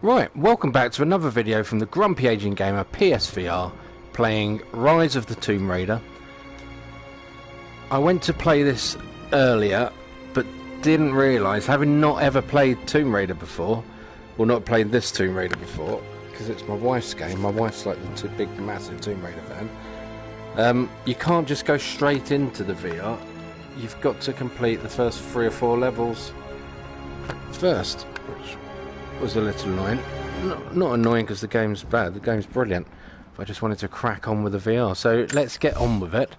Right, welcome back to another video from the Grumpy Aging Gamer PSVR, playing Rise of the Tomb Raider. I went to play this earlier, but didn't realise, having not ever played Tomb Raider before, or not played this Tomb Raider before, because it's my wife's game. My wife's like the big, massive Tomb Raider fan. You can't just go straight into the VR. You've got to complete the first 3 or 4 levels first, which was a little annoying. Not annoying because the game's bad, the game's brilliant. I just wanted to crack on with the VR, so let's get on with it.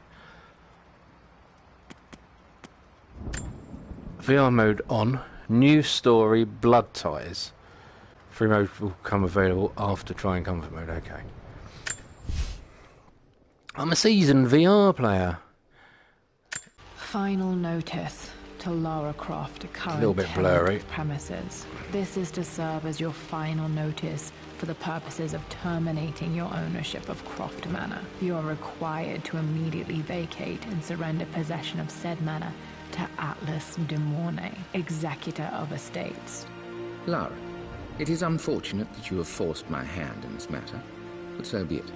VR mode on. New story, Blood Ties. Free mode will come available after try and comfort mode, okay. I'm a seasoned VR player. Final notice to Lara Croft, current A little bit blurry. Premises. This is to serve as your final notice for the purposes of terminating your ownership of Croft Manor. You are required to immediately vacate and surrender possession of said manor to Atlas de Mornay, executor of estates. Lara, it is unfortunate that you have forced my hand in this matter, but so be it.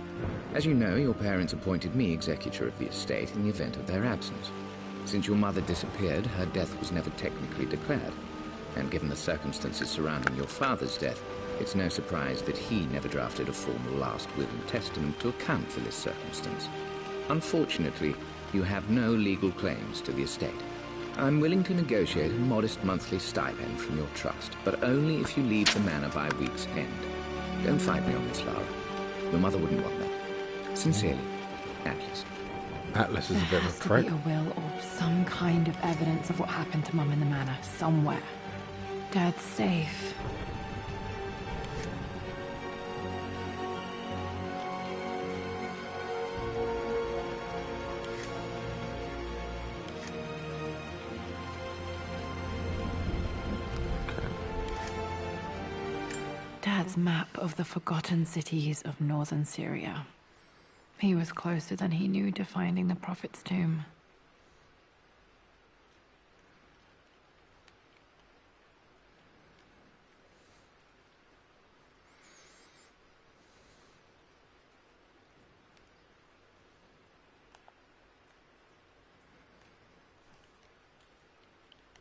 As you know, your parents appointed me executor of the estate in the event of their absence. Since your mother disappeared, her death was never technically declared. And given the circumstances surrounding your father's death, it's no surprise that he never drafted a formal last will and testament to account for this circumstance. Unfortunately, you have no legal claims to the estate. I'm willing to negotiate a modest monthly stipend from your trust, but only if you leave the manor by week's end. Don't fight me on this, Lara. Your mother wouldn't want that. Sincerely, Atlas. Atlas is a bit of a prick. There has to be a will or some kind of evidence of what happened to Mum in the manor, somewhere. Dad's safe. Dad's map of the forgotten cities of northern Syria. He was closer than he knew to finding the Prophet's tomb.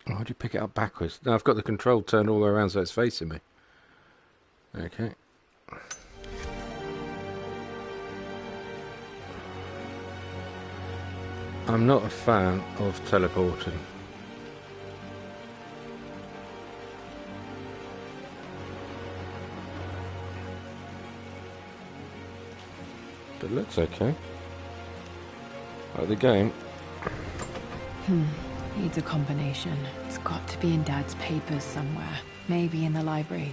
Why do you pick it up backwards? No, I've got the control turned all the way around so it's facing me. Okay. I'm not a fan of teleporting. But it looks okay. Like the game. Needs a combination. It's got to be in Dad's papers somewhere. Maybe in the library.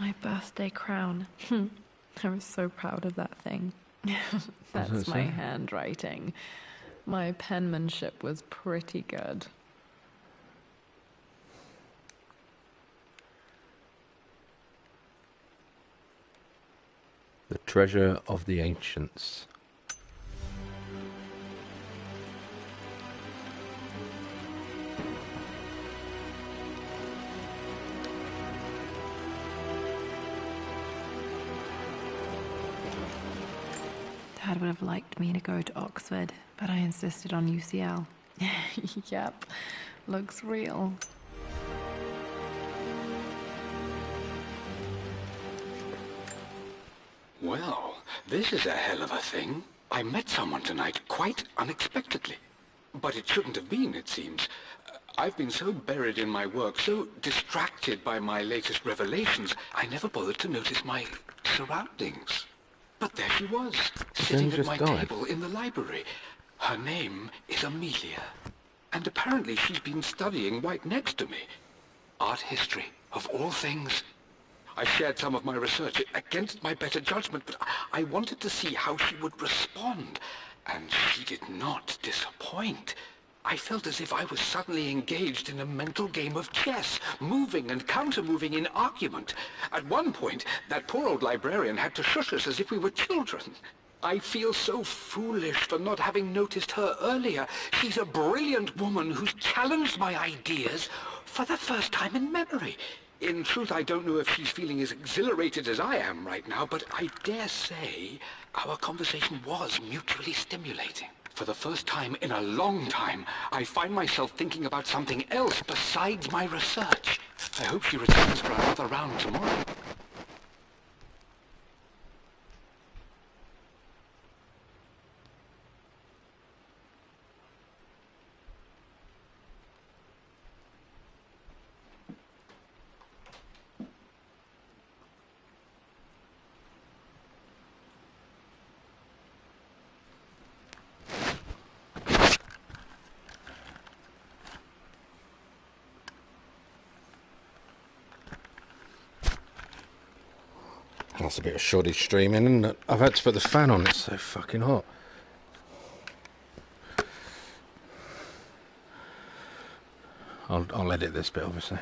My birthday crown. I was so proud of that thing. That's my handwriting. My penmanship was pretty good. The treasure of the ancients. Dad would have liked me to go to Oxford, but I insisted on UCL. Yep, looks real. Well, this is a hell of a thing. I met someone tonight quite unexpectedly. But it shouldn't have been, it seems. I've been so buried in my work, so distracted by my latest revelations, I never bothered to notice my surroundings. But there she was, sitting at my table in the library. Her name is Amelia. And apparently she's been studying right next to me. Art history, of all things. I shared some of my research against my better judgment, but I wanted to see how she would respond. And she did not disappoint. I felt as if I was suddenly engaged in a mental game of chess, moving and counter-moving in argument. At one point, that poor old librarian had to shush us as if we were children. I feel so foolish for not having noticed her earlier. She's a brilliant woman who's challenged my ideas for the first time in memory. In truth, I don't know if she's feeling as exhilarated as I am right now, but I dare say our conversation was mutually stimulating. For the first time in a long time, I find myself thinking about something else besides my research. I hope she returns for another round tomorrow. That's a bit of shoddy streaming, isn't it? I've had to put the fan on, it's so fucking hot. I'll edit this bit, obviously.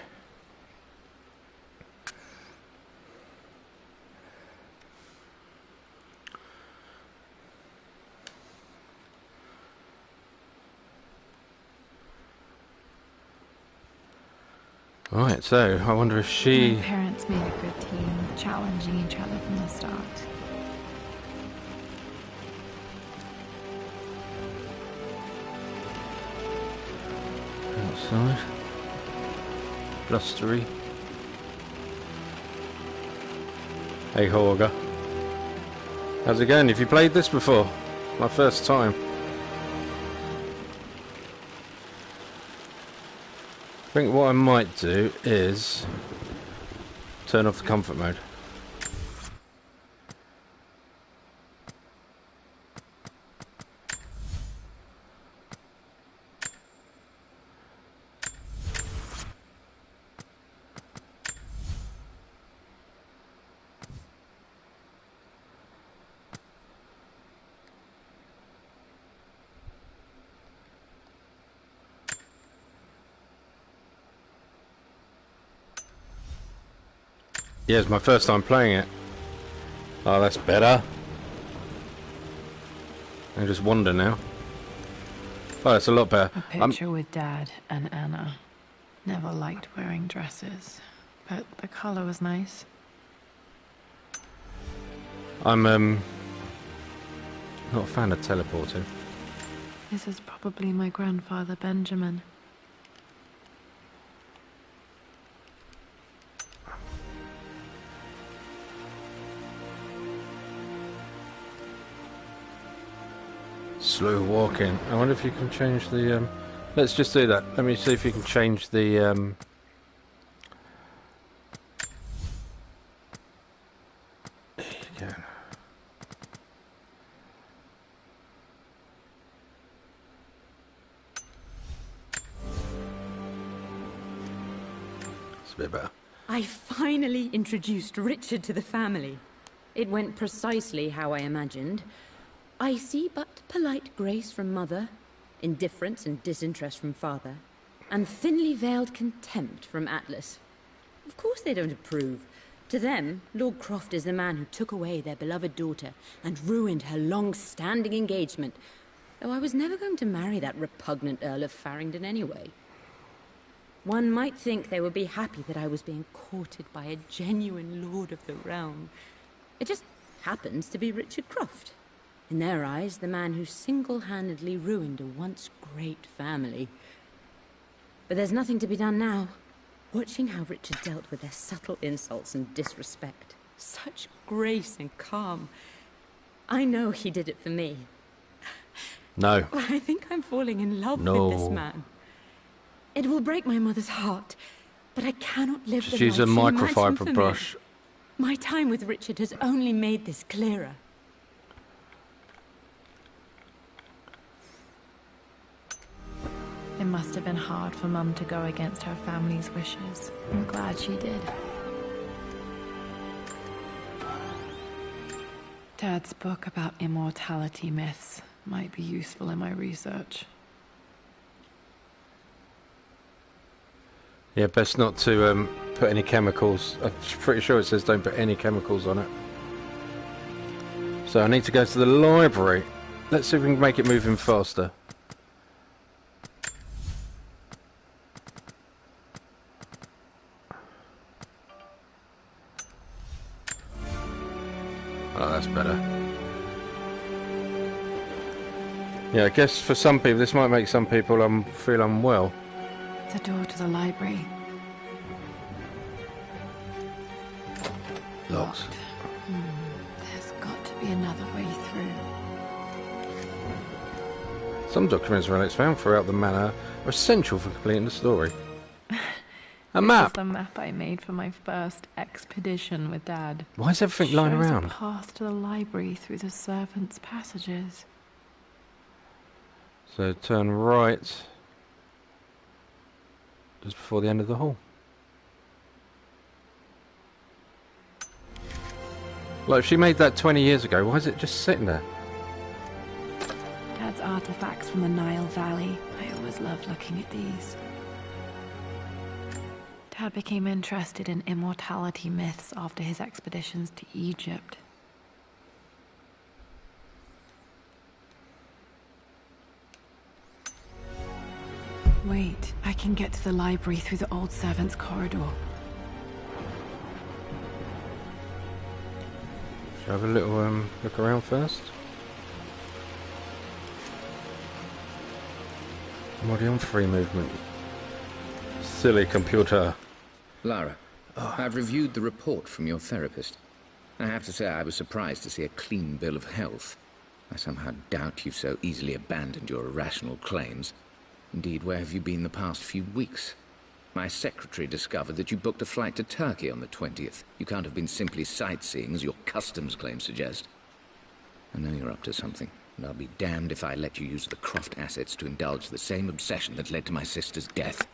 Right, so I wonder if she... My parents made a good team, challenging each other from the start. Outside. Blustery. Hey Horga. How's it going? Have you played this before? My first time. I think what I might do is turn off the comfort mode. Yeah, it's my first time playing it. Oh, that's better. I just wander now. Oh, it's a lot better. A picture with Dad and Anna. Never liked wearing dresses, but the color was nice. I'm not a fan of teleporting. This is probably my grandfather Benjamin. Slow walking. I wonder if you can change the let's just do that. Let me see if you can change the there you go. It's a bit better. I finally introduced Richard to the family. It went precisely how I imagined. I see but polite grace from mother, indifference and disinterest from father, and thinly veiled contempt from Atlas. Of course they don't approve. To them, Lord Croft is the man who took away their beloved daughter and ruined her long-standing engagement, though I was never going to marry that repugnant Earl of Farringdon anyway. One might think they would be happy that I was being courted by a genuine lord of the realm. It just happens to be Richard Croft. In their eyes, the man who single-handedly ruined a once great family. But there's nothing to be done now. Watching how Richard dealt with their subtle insults and disrespect. Such grace and calm. I know he did it for me. No. I think I'm falling in love with this man. It will break my mother's heart, but I cannot live the life She's a she imagined microfiber for me. brush. My time with Richard has only made this clearer. It must have been hard for Mum to go against her family's wishes. I'm glad she did. Dad's book about immortality myths might be useful in my research. Yeah, best not to put any chemicals. I'm pretty sure it says don't put any chemicals on it. So I need to go to the library. Let's see if we can make it move in faster. Oh, that's better. Yeah, I guess for some people, this might make some people feel unwell. The door to the library. Locked. There's got to be another way through. Some documents relics found throughout the manor are essential for completing the story. A This map! is the map I made for my first expedition with Dad. Why is everything lying Shows around? a path to the library through the servants' passages. So turn right just before the end of the hall. Like, if she made that 20 years ago, why is it just sitting there? Dad's artifacts from the Nile Valley. I always loved looking at these. Dad became interested in immortality myths after his expeditions to Egypt. Wait, I can get to the library through the old servants' corridor. Shall I have a little look around first? I'm already on free movement. Silly computer. Lara, I've reviewed the report from your therapist. I have to say I was surprised to see a clean bill of health. I somehow doubt you've so easily abandoned your irrational claims. Indeed, where have you been the past few weeks? My secretary discovered that you booked a flight to Turkey on the 20th. You can't have been simply sightseeing, as your customs claims suggest. I know you're up to something, and I'll be damned if I let you use the Croft assets to indulge the same obsession that led to my sister's death.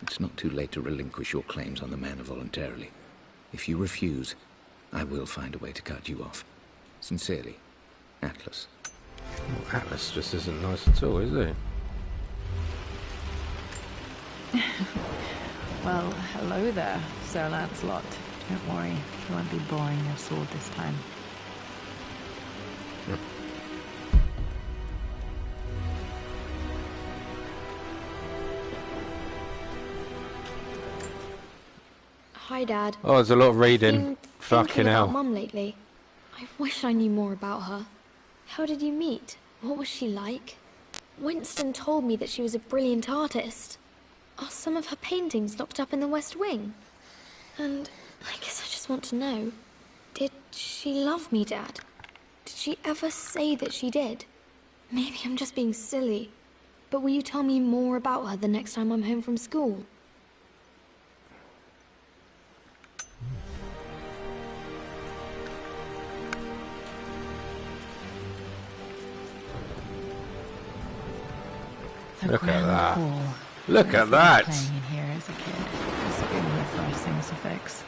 It's not too late to relinquish your claims on the manor voluntarily. If you refuse, I will find a way to cut you off. Sincerely, Atlas. Well, Atlas just isn't nice at all, is he? Well, hello there, Sir Lancelot. Don't worry, it won't be boring your sword this time. Hi, Dad. Oh, there's a lot of reading. Been Fucking thinking about hell. Mum lately. I wish I knew more about her. How did you meet? What was she like? Winston told me that she was a brilliant artist. Are some of her paintings locked up in the West Wing? And I guess I just want to know, did she love me, Dad? Did she ever say that she did? Maybe I'm just being silly, but will you tell me more about her the next time I'm home from school? The Look at Grand that. Hall. Look I at was that! Playing in here as a kid. It's been the first things to fix.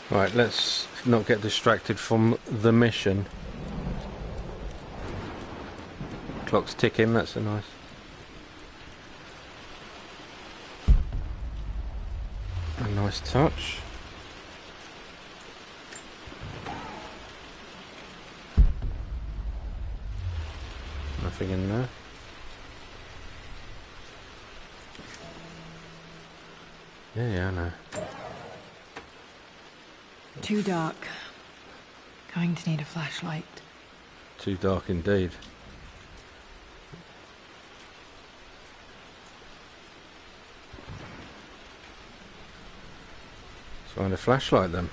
Right, let's not get distracted from the mission. Clock's ticking, that's a nice... a nice touch. Nothing in there. Yeah, I know. Too dark. Going to need a flashlight. Too dark indeed. Let's find a flashlight then.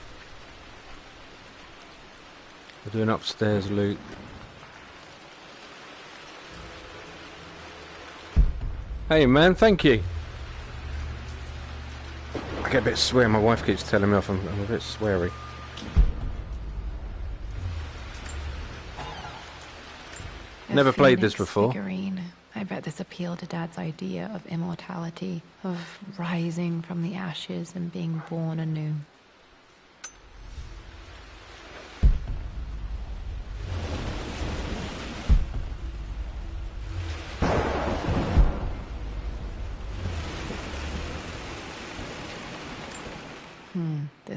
We'll do an upstairs loop. Hey man, thank you. I get a bit sweary. My wife keeps telling me off. I'm a bit sweary. Never played this Phoenix before. Figurine. I bet this appealed to Dad's idea of immortality, of rising from the ashes and being born anew.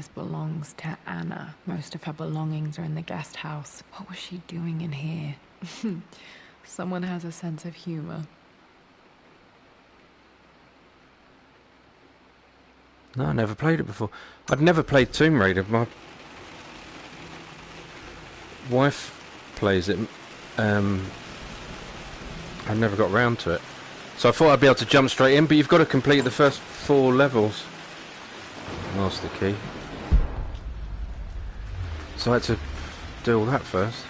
this belongs to Anna. Most of her belongings are in the guest house. What was she doing in here? Someone has a sense of humor. No, I never played it before. I'd never played Tomb Raider. My wife plays it. I never got round to it. So I thought I'd be able to jump straight in, but you've got to complete the first 4 levels. Master key. So I had to do all that first.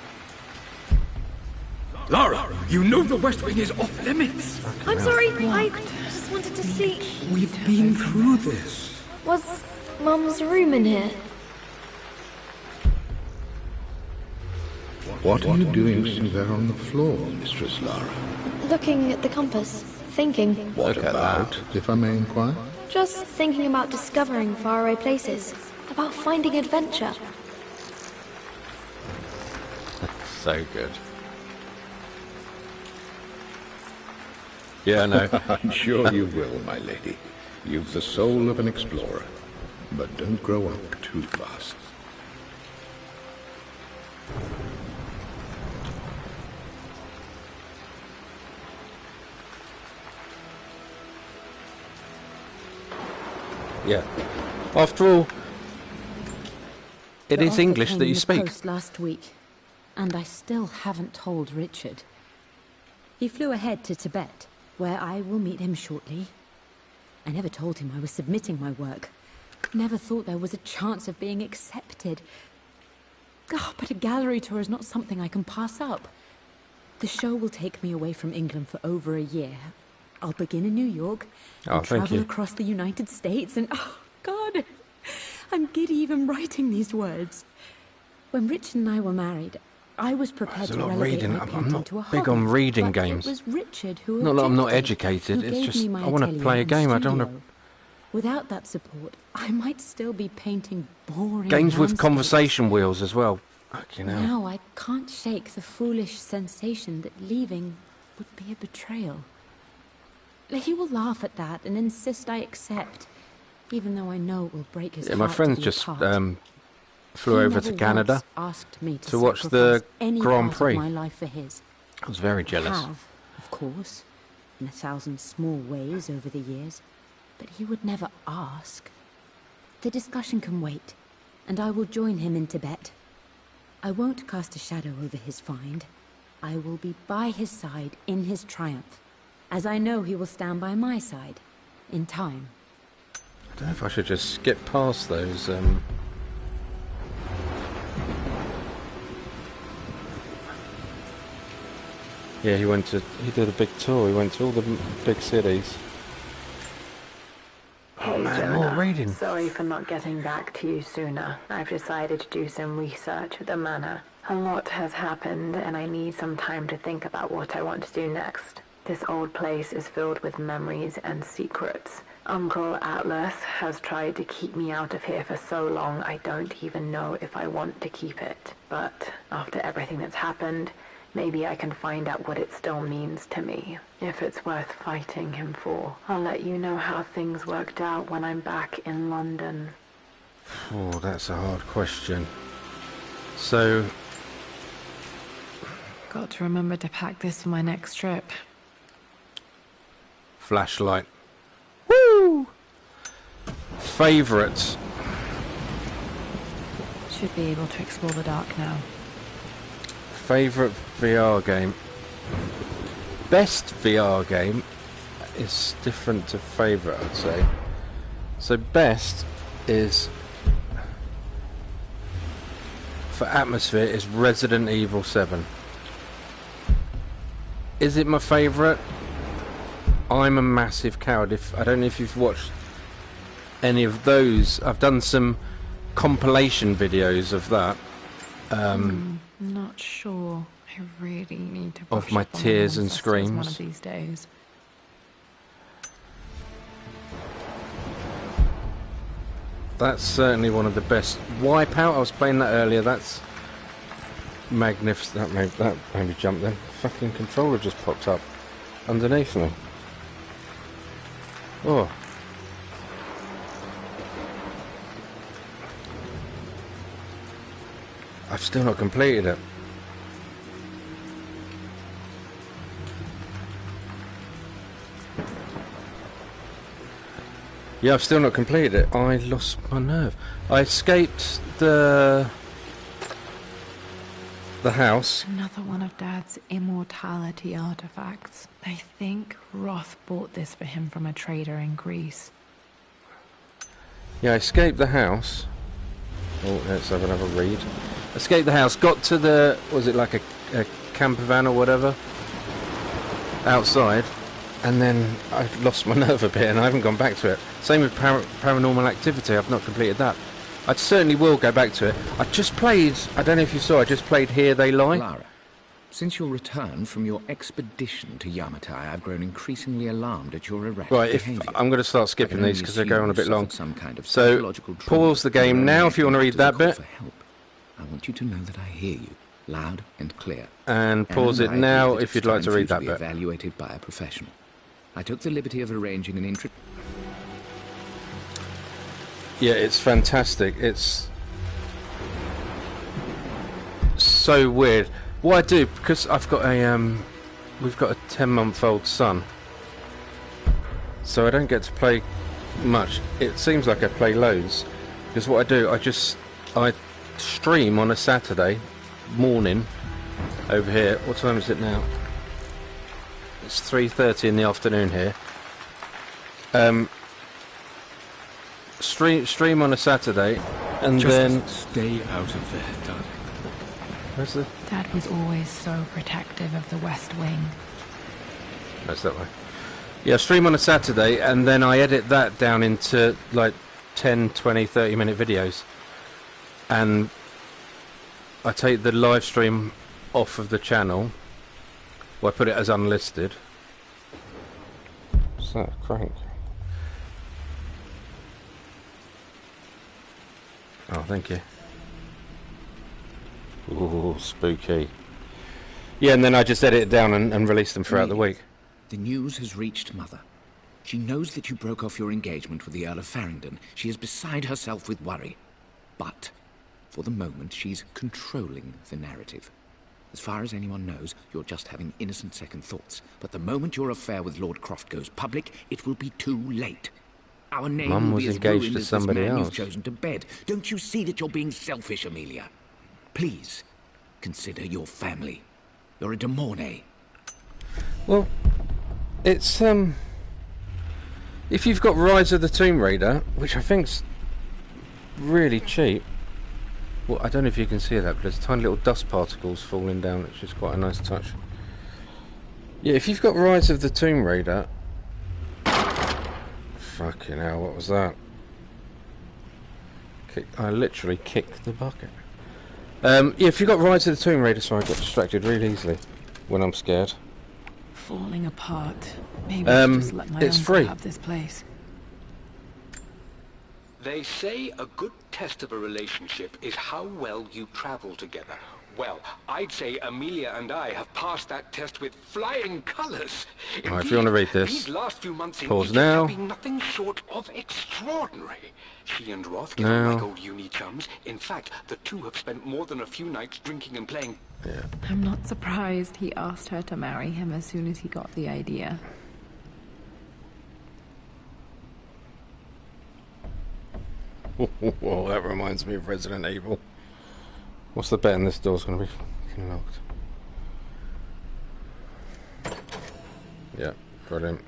Lara, you know the West Wing is off limits. I'm sorry, I just wanted to see... We've been through this. Was Mum's room in here? What are you doing sitting there on the floor, Mistress Lara? Looking at the compass, thinking. What Look at about, if I may inquire? Just thinking about discovering faraway places, about finding adventure. So good. Yeah, I know. I'm sure you will, my lady. You've the soul of an explorer. But don't grow up too fast. Yeah. After all, it is English that you speak. Post last week, and I still haven't told Richard. He flew ahead to Tibet, where I will meet him shortly. I never told him I was submitting my work. Never thought there was a chance of being accepted. Oh, but a gallery tour is not something I can pass up. The show will take me away from England for over a year. I'll begin in New York, and travel across the United States, and oh, God, I'm giddy even writing these words. When Richard and I were married, I was prepared to relegate my painting to a hobby. I'm not big on reading games. It was Richard who Not that I'm not objected, educated, who it's gave just me my I want to atelier play a and game. I don't want studio. Without that support, I might still be painting boring to... Games with landscapes. conversation wheels as well. Fucking hell. Now I can't shake the foolish sensation that leaving would be a betrayal. He will laugh at that and insist I accept, even though I know it will break his Yeah, heart my friends to be just apart. flew He over never to Canada once asked me to watch the sacrifice any Grand part Prix. of my life for his. I was very jealous. I have, of course, in 1,000 small ways over the years, but he would never ask. The discussion can wait, and I will join him in Tibet. I won't cast a shadow over his find. I will be by his side in his triumph, as I know he will stand by my side, in time. I don't know if I should just skip past those. Yeah, he did a big tour. He went to all the big cities. Oh man, more reading. Sorry for not getting back to you sooner. I've decided to do some research at the manor. A lot has happened, and I need some time to think about what I want to do next. This old place is filled with memories and secrets. Uncle Atlas has tried to keep me out of here for so long, I don't even know if I want to keep it. But after everything that's happened, maybe I can find out what it still means to me. If it's worth fighting him for. I'll let you know how things worked out when I'm back in London. Oh, that's a hard question. So... Got to remember to pack this for my next trip. Flashlight. Woo! Favourites. Should be able to explore the dark now. Favourite VR game. Best VR game is different to favourite, I'd say. So best is, for atmosphere, is Resident Evil 7. Is it my favourite? I'm a massive coward. I don't know if you've watched any of those. I've done some compilation videos of that. Not sure. I really need to Of brush my up on tears and ancestors one screams. of these days. That's certainly one of the best. Wipeout, I was playing that earlier. That's magnificent. That made me jump then. Fucking controller just popped up underneath me. Oh. I've still not completed it. Yeah, I've still not completed it. I lost my nerve. I escaped the house. Another one of Dad's immortality artifacts. I think Roth bought this for him from a trader in Greece. Yeah, I escaped the house. Oh, let's have another read. Escaped the house, got to the... was it like a camper van or whatever? Outside. And then I lost my nerve a bit and I haven't gone back to it. Same with Paranormal Activity, I've not completed that. I certainly will go back to it. I just played, I don't know if you saw, I just played Here They Lie. Lara, since your return from your expedition to Yamatai, I've grown increasingly alarmed at your erratic behavior. I'm going to start skipping these because they're going on a bit long. Some kind of so, pause the game now if you want to read that bit. For help. I want you to know that I hear you, loud and clear. And pause it now if you'd like to read that bit. Evaluated by a professional. I took the liberty of arranging an Yeah, it's fantastic. It's so weird. What I do, because I've got a we've got a 10-month-old son, so I don't get to play much. It seems like I play loads, because what I do, I stream on a Saturday morning over here. What time is it now? It's 3:30 in the afternoon here. Stream on a Saturday, and then stay out of there, darling. Where's the? Dad was always so protective of the West Wing. That's that way. Yeah, stream on a Saturday, and then I edit that down into like 10, 20, 30-minute videos, and I take the live stream off of the channel. Well, I put it as unlisted. What's that? Crank. Oh, thank you. Ooh, spooky. Yeah, and then I just edit it down and release them throughout the week. The news has reached Mother. She knows that you broke off your engagement with the Earl of Farringdon. She is beside herself with worry. But, for the moment, she's controlling the narrative. As far as anyone knows, you're just having innocent second thoughts. But the moment your affair with Lord Croft goes public, it will be too late. Our name Mum will was be as engaged ruined to as somebody this man else. you've chosen to bed. Don't you see that you're being selfish, Amelia? Please, consider your family. You're a de Mornay. Well, it's if you've got Rise of the Tomb Raider, which I think's really cheap. Well, I don't know if you can see that, but there's tiny little dust particles falling down, which is quite a nice touch. Yeah, if you've got Rise of the Tomb Raider... Fucking hell, what was that? I literally kicked the bucket. Yeah, if you've got Rise of the Tomb Raider... Sorry, I got distracted really easily when I'm scared. Falling apart. Maybe I should just let my it's uncle free. have this place. They say a good test of a relationship is how well you travel together. Well, I'd say Amelia and I have passed that test with flying colours. Right, if you want to read this, these last few months in pause Egypt now. have been nothing short of extraordinary. She and Roth get on like old uni chums. In fact, the two have spent more than a few nights drinking and playing. Yeah. I'm not surprised he asked her to marry him as soon as he got the idea. Well, that reminds me of Resident Evil. What's the bet in this door's going to be fucking locked? Yeah, brilliant.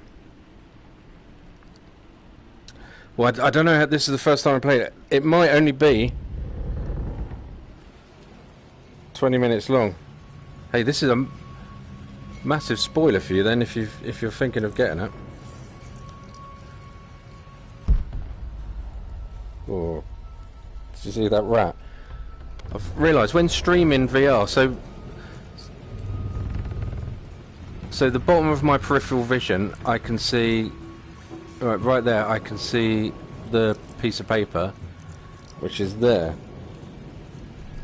Well, I don't know how this is the first time I played it. It might only be 20 minutes long. Hey, this is a massive spoiler for you then if you're thinking of getting it. Oh, did you see that rat? I've realised when streaming VR, so the bottom of my peripheral vision, I can see right there. I can see the piece of paper, which is there.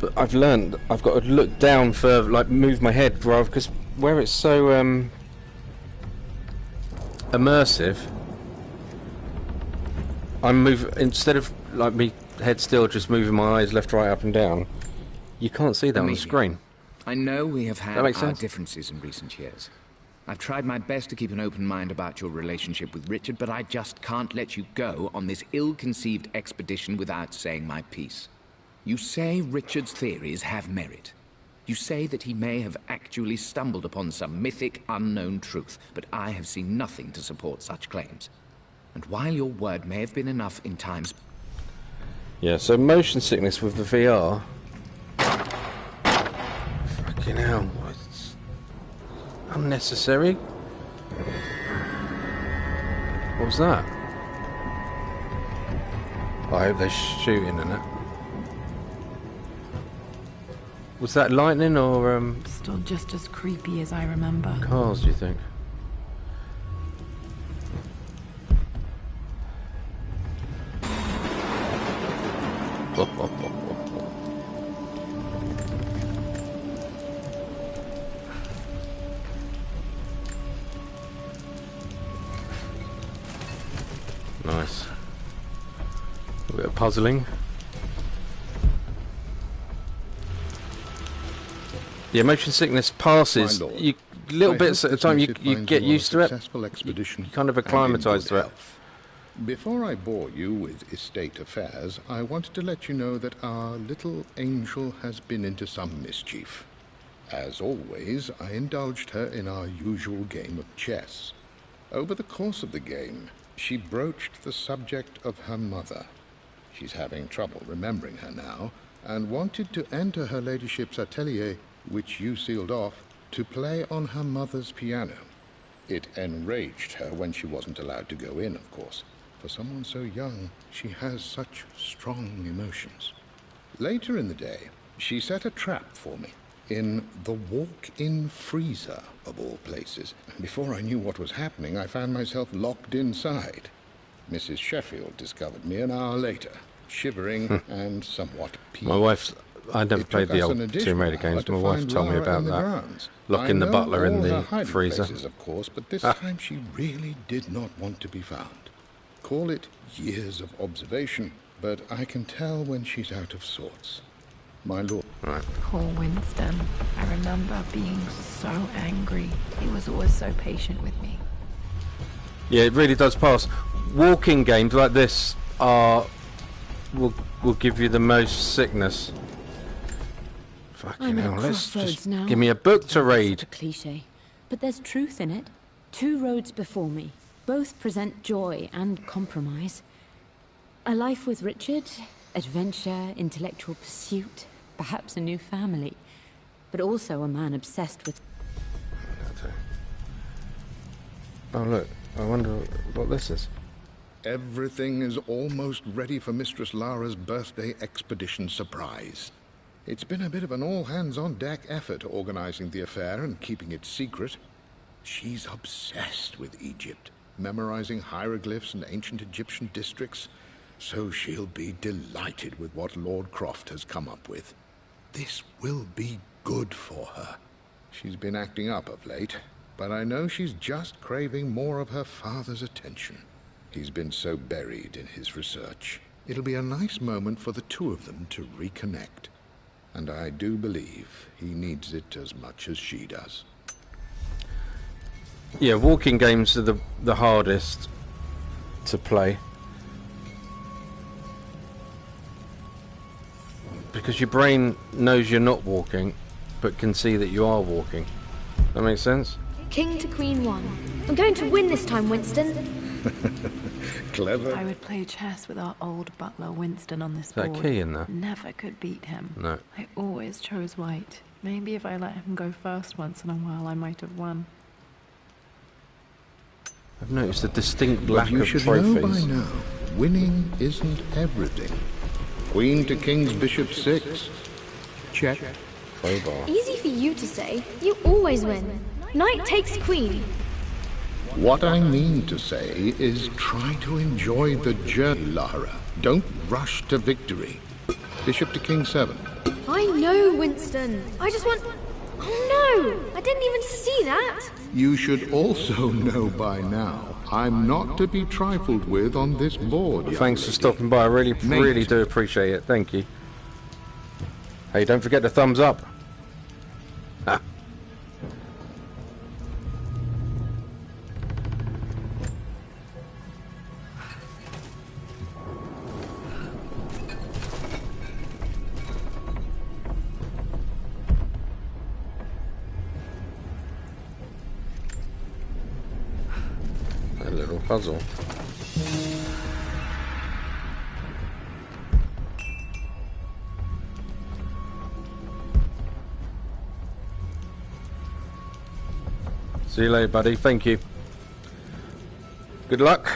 But I've learned I've got to look down further, like move my head rather, because where it's so immersive, I'm instead of like me head still, just moving my eyes left, right, up and down. You can't see that on the Amelia, screen. I know we have had That makes our sense. differences in recent years. I've tried my best to keep an open mind about your relationship with Richard, but I just can't let you go on this ill-conceived expedition without saying my piece. You say Richard's theories have merit. You say that he may have actually stumbled upon some mythic, unknown truth, but I have seen nothing to support such claims. And while your word may have been enough in times... Yeah, so motion sickness with the VR. Fucking hell. It's unnecessary. What was that? I hope they're shooting in it. Was that lightning or Still just as creepy as I remember. cars, do you think? Nice. A bit of puzzling. Yeah, motion sickness passes. My lord, You little I bits hope at a this time. You missive get finds you on used a to it. successful expedition You kind of and in acclimatise good to it. health. Before I bore you with estate affairs, I wanted to let you know that our little angel has been into some mischief. As always, I indulged her in our usual game of chess. Over the course of the game, she broached the subject of her mother. She's having trouble remembering her now, and wanted to enter her ladyship's atelier, which you sealed off, to play on her mother's piano. It enraged her when she wasn't allowed to go in, of course. For someone so young, she has such strong emotions. Later in the day, she set a trap for me in the walk-in freezer, of all places. And before I knew what was happening, I found myself locked inside. Mrs. Sheffield discovered me an hour later, shivering and somewhat peeved. My wife's... I never It played took the us an old additional Tomb Raider hour games. to My wife find told me Lara about in the that. grounds. Locking the I know butler in all her the hiding freezer. places, of course, but this time she really did not want to be found. Call it years of observation, but I can tell when she's out of sorts. My lord. Right. Poor Winston. I remember being so angry. He was always so patient with me. Yeah, it really does pass. Walking games like this are... will give you the most sickness. Fucking I'm at a hell, let's crossroads just now. give me a book to Such read. a cliche, but there's truth in it. Two roads before me. Both present joy and compromise. A life with Richard, adventure, intellectual pursuit, perhaps a new family, but also a man obsessed with... Oh look, I wonder what this is. Everything is almost ready for Mistress Lara's birthday expedition surprise. It's been a bit of an all-hands-on-deck effort organizing the affair and keeping it secret. She's obsessed with Egypt, memorizing hieroglyphs and ancient Egyptian districts, so she'll be delighted with what Lord Croft has come up with. This will be good for her. She's been acting up of late, but I know she's just craving more of her father's attention. He's been so buried in his research. It'll be a nice moment for the two of them to reconnect. And I do believe he needs it as much as she does. Yeah, walking games are the hardest to play. Because your brain knows you're not walking, but can see that you are walking. That makes sense? King to Queen 1. I'm going to win this time, Winston. Clever. I would play chess with our old butler Winston on this Is that a board. key in there? Never could beat him. No. I always chose white. Maybe if I let him go first once in a while, I might have won. I've noticed a distinct But lack you of should know trophies. by now, winning isn't everything. Queen to King's Bishop 6. Check. Crowbar. Easy for you to say. You always win. Knight takes Queen. What I mean to say is try to enjoy the journey, Lara. Don't rush to victory. Bishop to King 7. I know, Winston. I just want... Oh no! I didn't even see that. You should also know by now, I'm not to be trifled with on this board. young Thanks for lady. stopping by. I really Mate. do appreciate it. Thank you. Hey, don't forget the thumbs up. Ah. A little puzzle. See you later, buddy. Thank you. Good luck.